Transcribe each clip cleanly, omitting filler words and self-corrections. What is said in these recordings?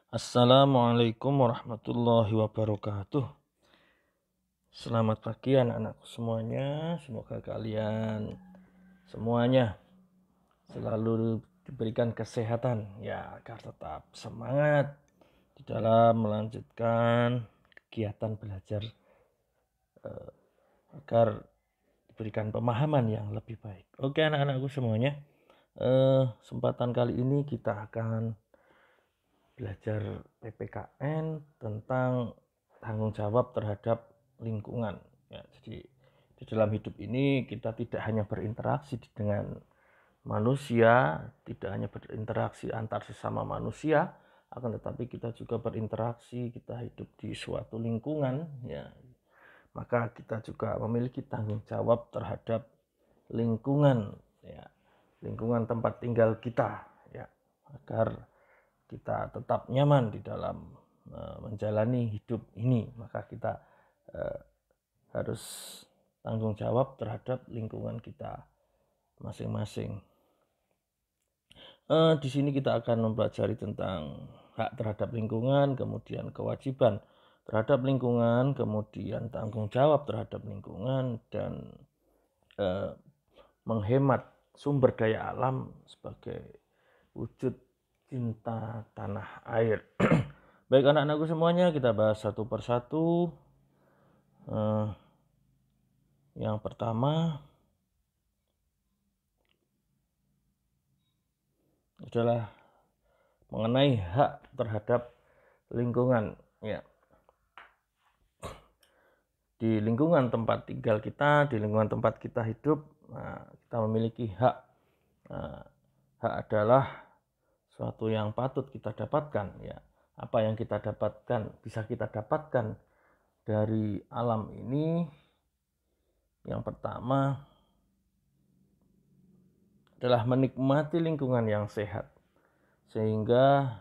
Assalamualaikum warahmatullahi wabarakatuh. Selamat pagi anak-anakku semuanya. Semoga kalian semuanya selalu diberikan kesehatan ya, agar tetap semangat di dalam melanjutkan kegiatan belajar, agar diberikan pemahaman yang lebih baik. Oke anak-anakku semuanya, kesempatan kali ini kita akan belajar PPKN tentang tanggung jawab terhadap lingkungan. Ya, jadi di dalam hidup ini kita tidak hanya berinteraksi dengan manusia, tidak hanya berinteraksi antar sesama manusia, akan tetapi kita juga berinteraksi, kita hidup di suatu lingkungan, ya. Maka kita juga memiliki tanggung jawab terhadap lingkungan, ya, lingkungan tempat tinggal kita, ya, agar kita tetap nyaman di dalam menjalani hidup ini. Maka kita harus tanggung jawab terhadap lingkungan kita masing-masing. Di sini kita akan mempelajari tentang hak terhadap lingkungan, kemudian kewajiban terhadap lingkungan, kemudian tanggung jawab terhadap lingkungan, dan menghemat sumber daya alam sebagai wujud cinta tanah air. Baik anak-anakku semuanya, kita bahas satu persatu. Yang pertama adalah mengenai hak terhadap lingkungan, ya. Di lingkungan tempat tinggal kita, di lingkungan tempat kita hidup, kita memiliki hak. Hak adalah suatu yang patut kita dapatkan, ya. Apa yang kita dapatkan, bisa kita dapatkan dari alam ini. Yang pertama adalah menikmati lingkungan yang sehat, sehingga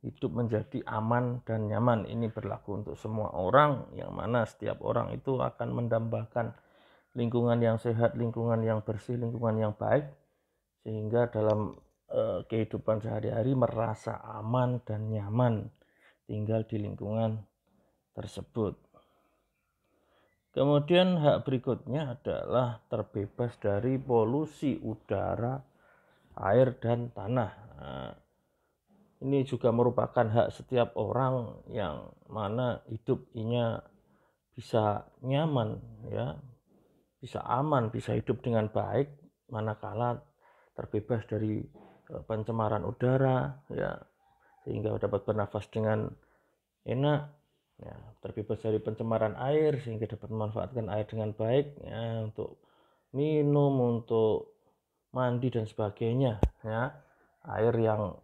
hidup menjadi aman dan nyaman. Ini berlaku untuk semua orang, yang mana setiap orang itu akan mendambakan lingkungan yang sehat, lingkungan yang bersih, lingkungan yang baik, sehingga dalam kehidupan sehari-hari merasa aman dan nyaman tinggal di lingkungan tersebut. Kemudian hak berikutnya adalah terbebas dari polusi udara, air, dan tanah. Ini juga merupakan hak setiap orang, yang mana hidupnya bisa nyaman, ya, bisa aman, bisa hidup dengan baik manakala terbebas dari pencemaran udara, ya, sehingga dapat bernafas dengan enak, ya, terbebas dari pencemaran air sehingga dapat memanfaatkan air dengan baik, ya, untuk minum, untuk mandi dan sebagainya, ya. Air yang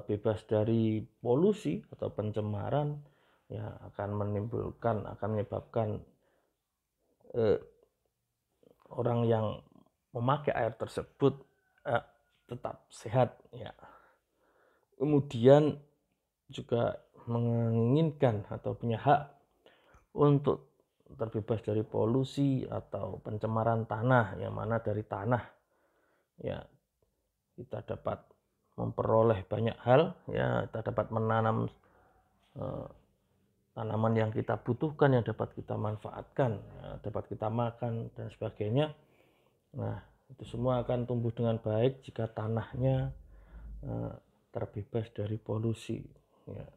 bebas dari polusi atau pencemaran, ya, akan menyebabkan orang yang memakai air tersebut tetap sehat, ya. Kemudian juga menginginkan atau punya hak untuk terbebas dari polusi atau pencemaran tanah, yang mana dari tanah, ya, kita dapat memperoleh banyak hal, ya. Kita dapat menanam tanaman yang kita butuhkan, yang dapat kita manfaatkan, ya, dapat kita makan dan sebagainya. Nah, itu semua akan tumbuh dengan baik jika tanahnya terbebas dari polusi, ya.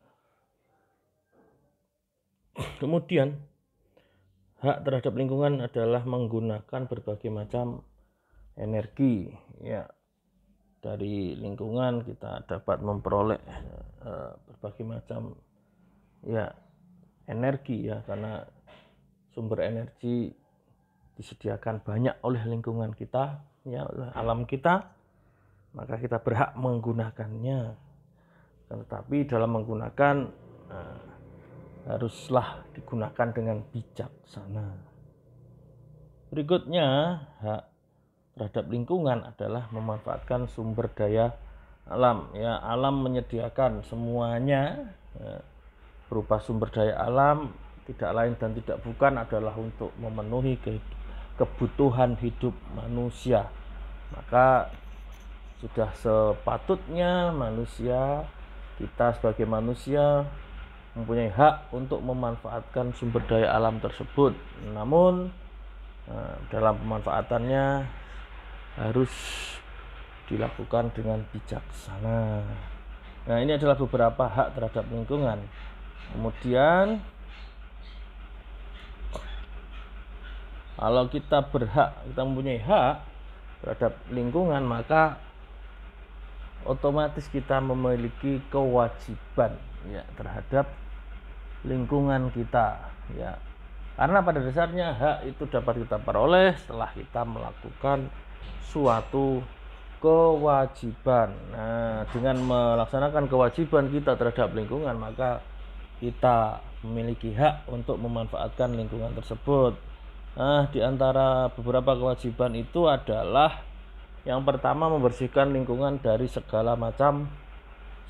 Kemudian hak terhadap lingkungan adalah menggunakan berbagai macam energi, ya. Dari lingkungan kita dapat memperoleh berbagai macam, ya, energi, ya, karena sumber energi disediakan banyak oleh lingkungan kita, ya, oleh alam kita, maka kita berhak menggunakannya. Tetapi dalam menggunakan haruslah digunakan dengan bijaksana. Berikutnya, hak terhadap lingkungan adalah memanfaatkan sumber daya alam, ya. Alam menyediakan semuanya, ya, berupa sumber daya alam, tidak lain dan tidak bukan adalah untuk memenuhi kebutuhan hidup manusia. Maka sudah sepatutnya manusia kita sebagai manusia mempunyai hak untuk memanfaatkan sumber daya alam tersebut. Namun dalam pemanfaatannya harus dilakukan dengan bijaksana. Nah, ini adalah beberapa hak terhadap lingkungan. Kemudian kalau kita mempunyai hak terhadap lingkungan, maka otomatis kita memiliki kewajiban ya terhadap lingkungan kita ya. Karena pada dasarnya hak itu dapat kita peroleh setelah kita melakukan suatu kewajiban. Nah, dengan melaksanakan kewajiban kita terhadap lingkungan, maka kita memiliki hak untuk memanfaatkan lingkungan tersebut. Nah, di antara beberapa kewajiban itu adalah yang pertama, membersihkan lingkungan dari segala macam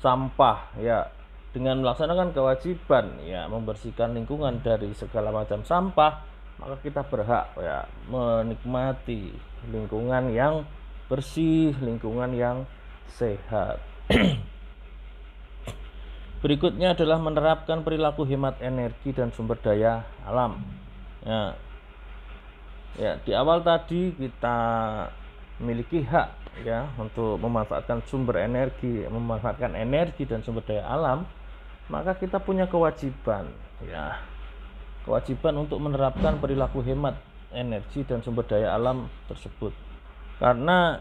sampah ya. Dengan melaksanakan kewajiban ya membersihkan lingkungan dari segala macam sampah, maka kita berhak ya menikmati lingkungan yang bersih, lingkungan yang sehat. Berikutnya adalah menerapkan perilaku hemat energi dan sumber daya alam. Ya, di awal tadi kita memiliki hak ya untuk memanfaatkan sumber energi, memanfaatkan energi dan sumber daya alam, maka kita punya kewajiban ya. Kewajiban untuk menerapkan perilaku hemat energi dan sumber daya alam tersebut. Karena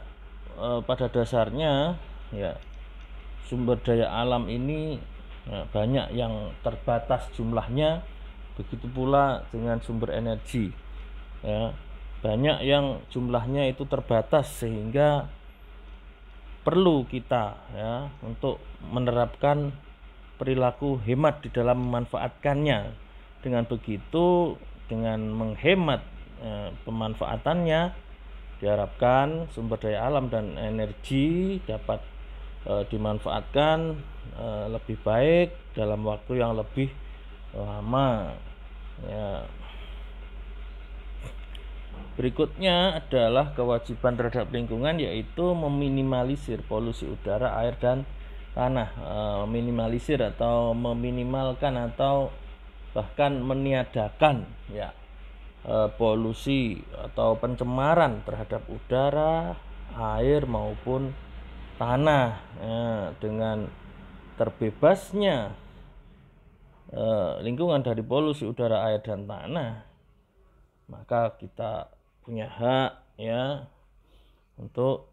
pada dasarnya ya sumber daya alam ini ya, banyak yang terbatas jumlahnya, begitu pula dengan sumber energi ya, banyak yang jumlahnya itu terbatas, sehingga perlu kita ya untuk menerapkan perilaku hemat di dalam memanfaatkannya. Dengan begitu, dengan menghemat pemanfaatannya, diharapkan sumber daya alam dan energi dapat dimanfaatkan lebih baik dalam waktu yang lebih lama ya. Berikutnya adalah kewajiban terhadap lingkungan, yaitu meminimalisir polusi udara, air, dan tanah. Meminimalisir atau meminimalkan atau bahkan meniadakan ya polusi atau pencemaran terhadap udara, air maupun tanah ya. Dengan terbebasnya lingkungan dari polusi udara, air, dan tanah, maka kita punya hak ya untuk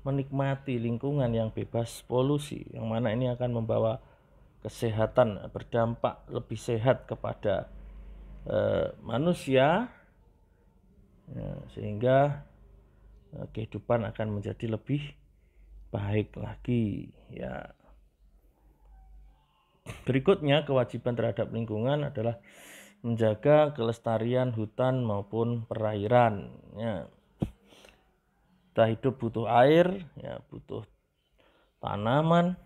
menikmati lingkungan yang bebas polusi, yang mana ini akan membawa kesehatan, berdampak lebih sehat kepada manusia ya, sehingga kehidupan akan menjadi lebih baik lagi ya. Berikutnya, kewajiban terhadap lingkungan adalah menjaga kelestarian hutan maupun perairan ya. Kita hidup butuh air ya, butuh tanaman,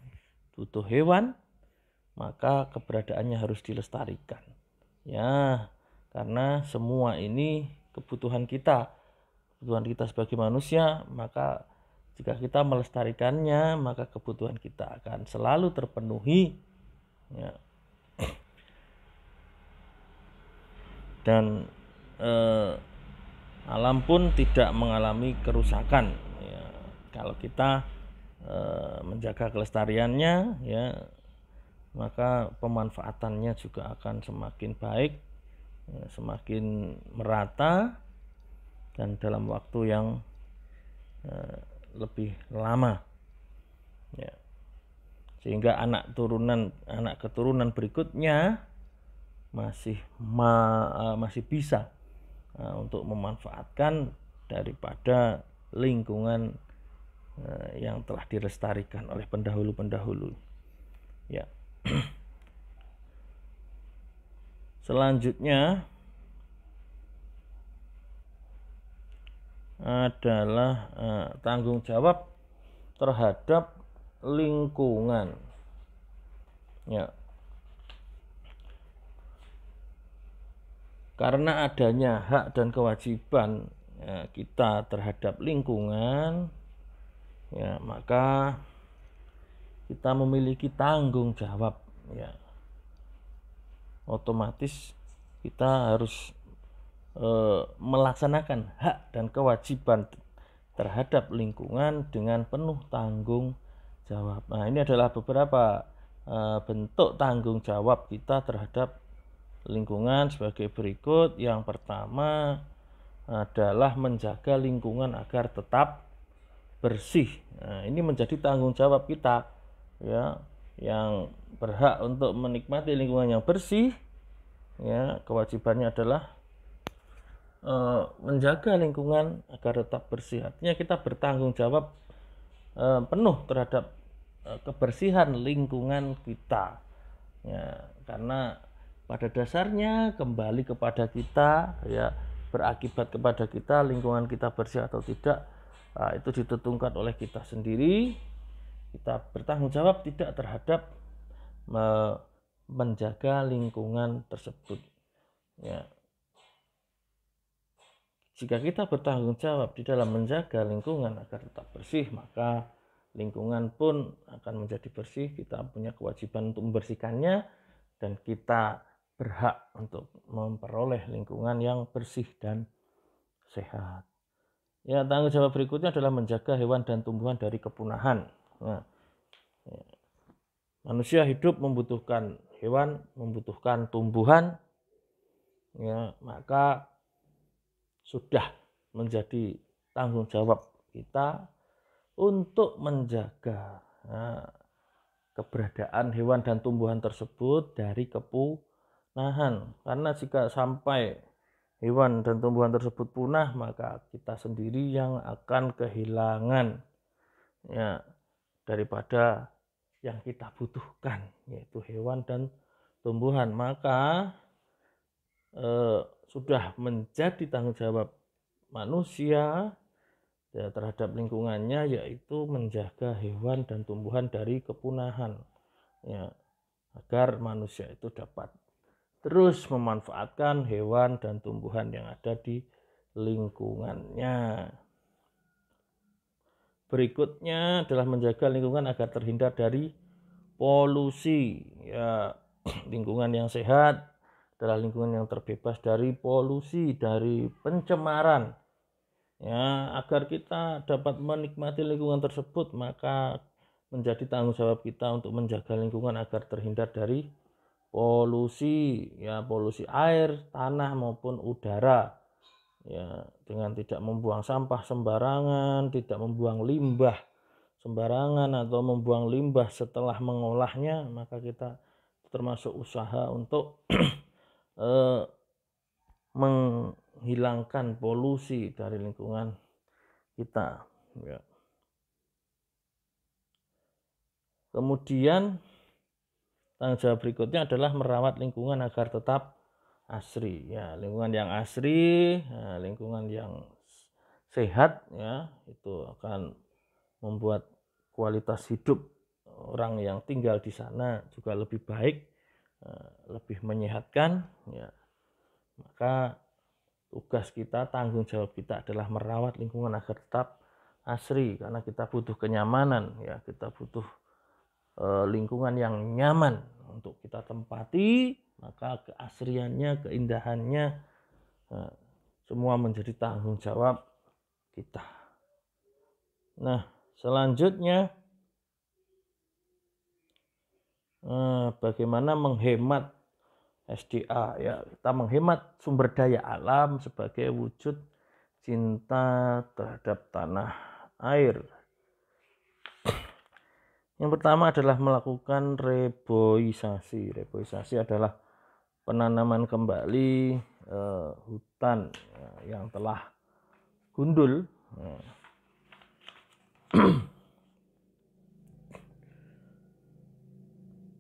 butuh hewan, maka keberadaannya harus dilestarikan ya, karena semua ini kebutuhan kita sebagai manusia. Maka jika kita melestarikannya, maka kebutuhan kita akan selalu terpenuhi ya. Dan alam pun tidak mengalami kerusakan ya, kalau kita menjaga kelestariannya ya, maka pemanfaatannya juga akan semakin baik ya, semakin merata dan dalam waktu yang lebih lama ya, sehingga anak keturunan berikutnya masih bisa untuk memanfaatkan daripada lingkungan yang telah dilestarikan oleh pendahulu ya. Selanjutnya adalah tanggung jawab terhadap lingkungan ya. Karena adanya hak dan kewajiban ya, kita terhadap lingkungan ya, maka kita memiliki tanggung jawab, ya otomatis kita harus melaksanakan hak dan kewajiban terhadap lingkungan dengan penuh tanggung jawab. Nah, ini adalah beberapa bentuk tanggung jawab kita terhadap lingkungan sebagai berikut. Yang pertama adalah menjaga lingkungan agar tetap bersih. Nah, ini menjadi tanggung jawab kita, ya, yang berhak untuk menikmati lingkungan yang bersih. Ya, kewajibannya adalah menjaga lingkungan agar tetap bersih. Artinya kita bertanggung jawab penuh terhadap kebersihan lingkungan kita, ya, karena pada dasarnya kembali kepada kita, ya, berakibat kepada kita lingkungan kita bersih atau tidak. Nah, itu ditentukan oleh kita sendiri. Kita bertanggung jawab tidak terhadap menjaga lingkungan tersebut, ya. Jika kita bertanggung jawab di dalam menjaga lingkungan agar tetap bersih, maka lingkungan pun akan menjadi bersih. Kita punya kewajiban untuk membersihkannya, dan kita berhak untuk memperoleh lingkungan yang bersih dan sehat. Ya, tanggung jawab berikutnya adalah menjaga hewan dan tumbuhan dari kepunahan. Nah, ya, manusia hidup membutuhkan hewan, membutuhkan tumbuhan, ya, maka sudah menjadi tanggung jawab kita untuk menjaga keberadaan hewan dan tumbuhan tersebut dari kepunahan. Karena jika sampai hewan dan tumbuhan tersebut punah, maka kita sendiri yang akan kehilangan, ya, daripada yang kita butuhkan, yaitu hewan dan tumbuhan. Maka sudah menjadi tanggung jawab manusia, ya, terhadap lingkungannya, yaitu menjaga hewan dan tumbuhan dari kepunahan, ya, agar manusia itu dapat terus memanfaatkan hewan dan tumbuhan yang ada di lingkungannya. Berikutnya adalah menjaga lingkungan agar terhindar dari polusi, ya. Lingkungan yang sehat adalah lingkungan yang terbebas dari polusi, dari pencemaran. Ya, agar kita dapat menikmati lingkungan tersebut, maka menjadi tanggung jawab kita untuk menjaga lingkungan agar terhindar dari polusi, ya, polusi air, tanah maupun udara, ya, dengan tidak membuang sampah sembarangan, tidak membuang limbah sembarangan atau membuang limbah setelah mengolahnya, maka kita termasuk usaha untuk menghilangkan polusi dari lingkungan kita, ya. Kemudian tanggung jawab berikutnya adalah merawat lingkungan agar tetap asri, ya. Lingkungan yang asri, ya, lingkungan yang sehat, ya, itu akan membuat kualitas hidup orang yang tinggal di sana juga lebih baik, lebih menyehatkan, ya. Maka tugas kita, tanggung jawab kita adalah merawat lingkungan agar tetap asri, karena kita butuh kenyamanan, ya, kita butuh lingkungan yang nyaman untuk kita tempati, maka keasriannya, keindahannya, semua menjadi tanggung jawab kita. Nah, selanjutnya bagaimana menghemat SDA, ya. Kita menghemat sumber daya alam sebagai wujud cinta terhadap tanah air. Yang pertama adalah melakukan reboisasi. Reboisasi adalah penanaman kembali hutan, ya, yang telah gundul.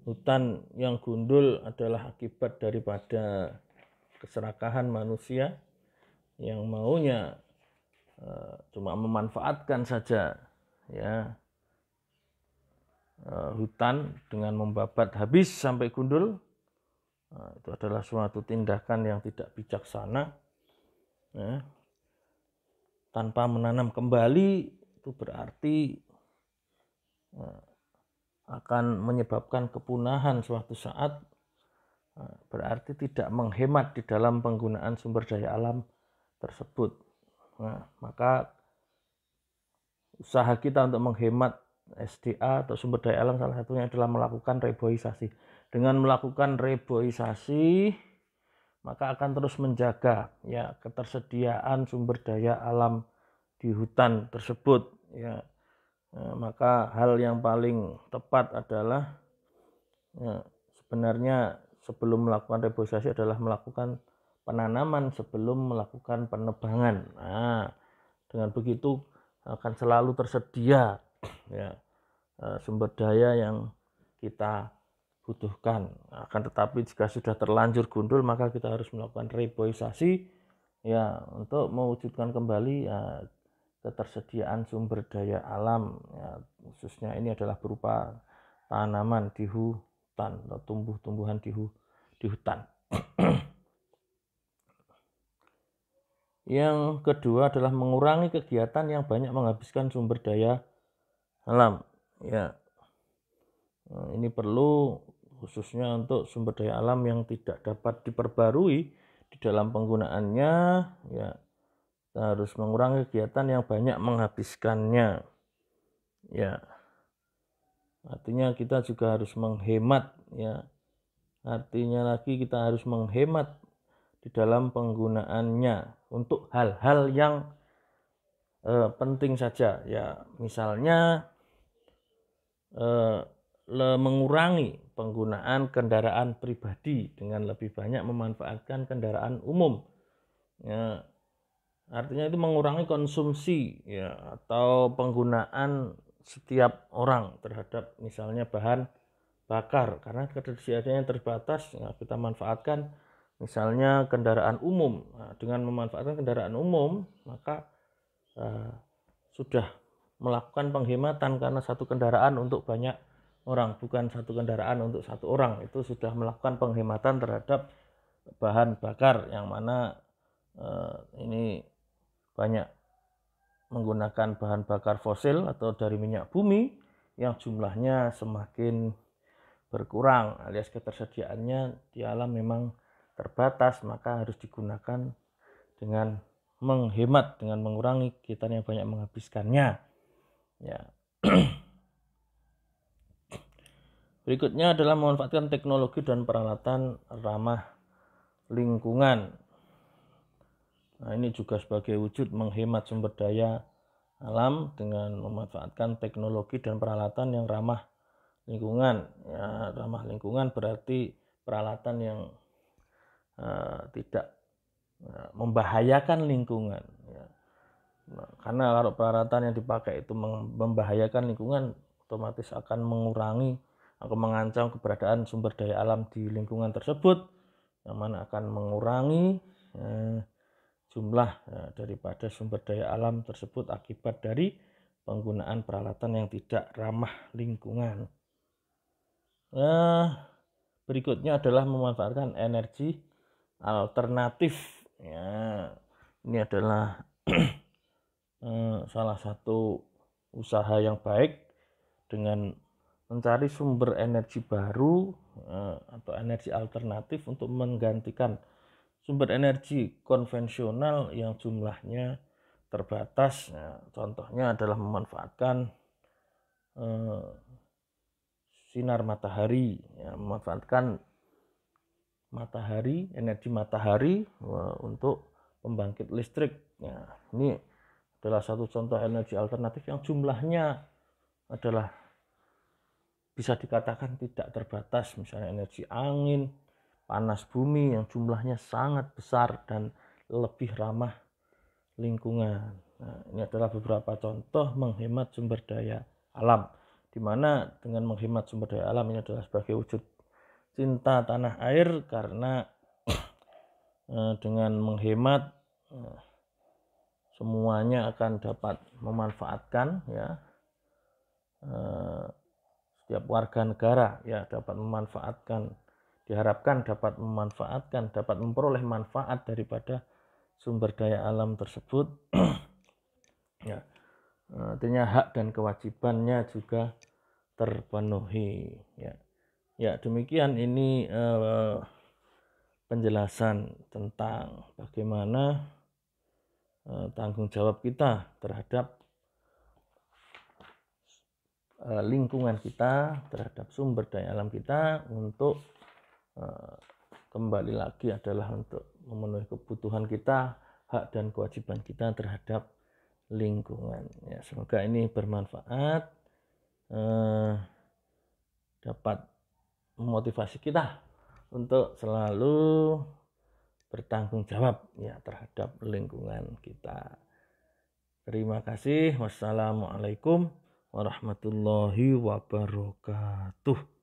Hutan yang gundul adalah akibat daripada keserakahan manusia yang maunya cuma memanfaatkan saja, ya, hutan dengan membabat habis sampai gundul. Itu adalah suatu tindakan yang tidak bijaksana, ya. Tanpa menanam kembali itu berarti akan menyebabkan kepunahan suatu saat, berarti tidak menghemat di dalam penggunaan sumber daya alam tersebut. Nah, maka usaha kita untuk menghemat SDA atau sumber daya alam salah satunya adalah melakukan reboisasi. Dengan melakukan reboisasi, maka akan terus menjaga ya ketersediaan sumber daya alam di hutan tersebut ya. Maka hal yang paling tepat adalah ya, sebenarnya sebelum melakukan reboisasi adalah melakukan penanaman sebelum melakukan penebangan. Nah, dengan begitu akan selalu tersedia ya sumber daya yang kita butuhkan. Akan tetapi jika sudah terlanjur gundul, maka kita harus melakukan reboisasi ya untuk mewujudkan kembali ya ketersediaan sumber daya alam ya, khususnya ini adalah berupa tanaman di hutan atau tumbuh-tumbuhan di hutan. Yang kedua adalah mengurangi kegiatan yang banyak menghabiskan sumber daya alam ya. Ini perlu khususnya untuk sumber daya alam yang tidak dapat diperbarui di dalam penggunaannya ya. Kita harus mengurangi kegiatan yang banyak menghabiskannya ya. Artinya kita juga harus menghemat ya. Artinya lagi kita harus menghemat di dalam penggunaannya untuk hal-hal yang penting saja ya. Misalnya mengurangi penggunaan kendaraan pribadi dengan lebih banyak memanfaatkan kendaraan umum ya. Artinya itu mengurangi konsumsi ya atau penggunaan setiap orang terhadap misalnya bahan bakar karena ketersediaannya terbatas ya, kita manfaatkan misalnya kendaraan umum. Nah, dengan memanfaatkan kendaraan umum maka sudah melakukan penghematan karena satu kendaraan untuk banyak orang, bukan satu kendaraan untuk satu orang. Itu sudah melakukan penghematan terhadap bahan bakar yang mana ini banyak menggunakan bahan bakar fosil atau dari minyak bumi yang jumlahnya semakin berkurang alias ketersediaannya di alam memang terbatas, maka harus digunakan dengan menghemat, dengan mengurangi kegiatan yang banyak menghabiskannya ya. Berikutnya adalah memanfaatkan teknologi dan peralatan ramah lingkungan. Nah, ini juga sebagai wujud menghemat sumber daya alam dengan memanfaatkan teknologi dan peralatan yang ramah lingkungan. Ya, ramah lingkungan berarti peralatan yang tidak membahayakan lingkungan. Ya. Nah, karena kalau peralatan yang dipakai itu membahayakan lingkungan, otomatis akan mengurangi atau mengancam keberadaan sumber daya alam di lingkungan tersebut, yang mana akan mengurangi jumlah daripada sumber daya alam tersebut akibat dari penggunaan peralatan yang tidak ramah lingkungan. Berikutnya adalah memanfaatkan energi alternatif ya. Ini adalah salah satu usaha yang baik dengan mencari sumber energi baru atau energi alternatif untuk menggantikan sumber energi konvensional yang jumlahnya terbatas. Nah, contohnya adalah memanfaatkan sinar matahari, ya, memanfaatkan matahari, energi matahari untuk pembangkit listrik. Ya, ini adalah satu contoh energi alternatif yang jumlahnya adalah bisa dikatakan tidak terbatas, misalnya energi angin, panas bumi yang jumlahnya sangat besar dan lebih ramah lingkungan. Nah, ini adalah beberapa contoh menghemat sumber daya alam, di mana dengan menghemat sumber daya alam ini adalah sebagai wujud cinta tanah air, karena dengan menghemat semuanya akan dapat memanfaatkan ya. Setiap warga negara ya dapat memanfaatkan, diharapkan dapat memanfaatkan, dapat memperoleh manfaat daripada sumber daya alam tersebut. Ya, artinya hak dan kewajibannya juga terpenuhi. Ya demikian ini penjelasan tentang bagaimana tanggung jawab kita terhadap lingkungan kita, terhadap sumber daya alam kita, untuk kembali lagi adalah untuk memenuhi kebutuhan kita, hak dan kewajiban kita terhadap lingkungan. Ya, semoga ini bermanfaat, dapat memotivasi kita untuk selalu bertanggung jawab ya terhadap lingkungan kita. Terima kasih. Wassalamualaikum warahmatullahi wabarakatuh.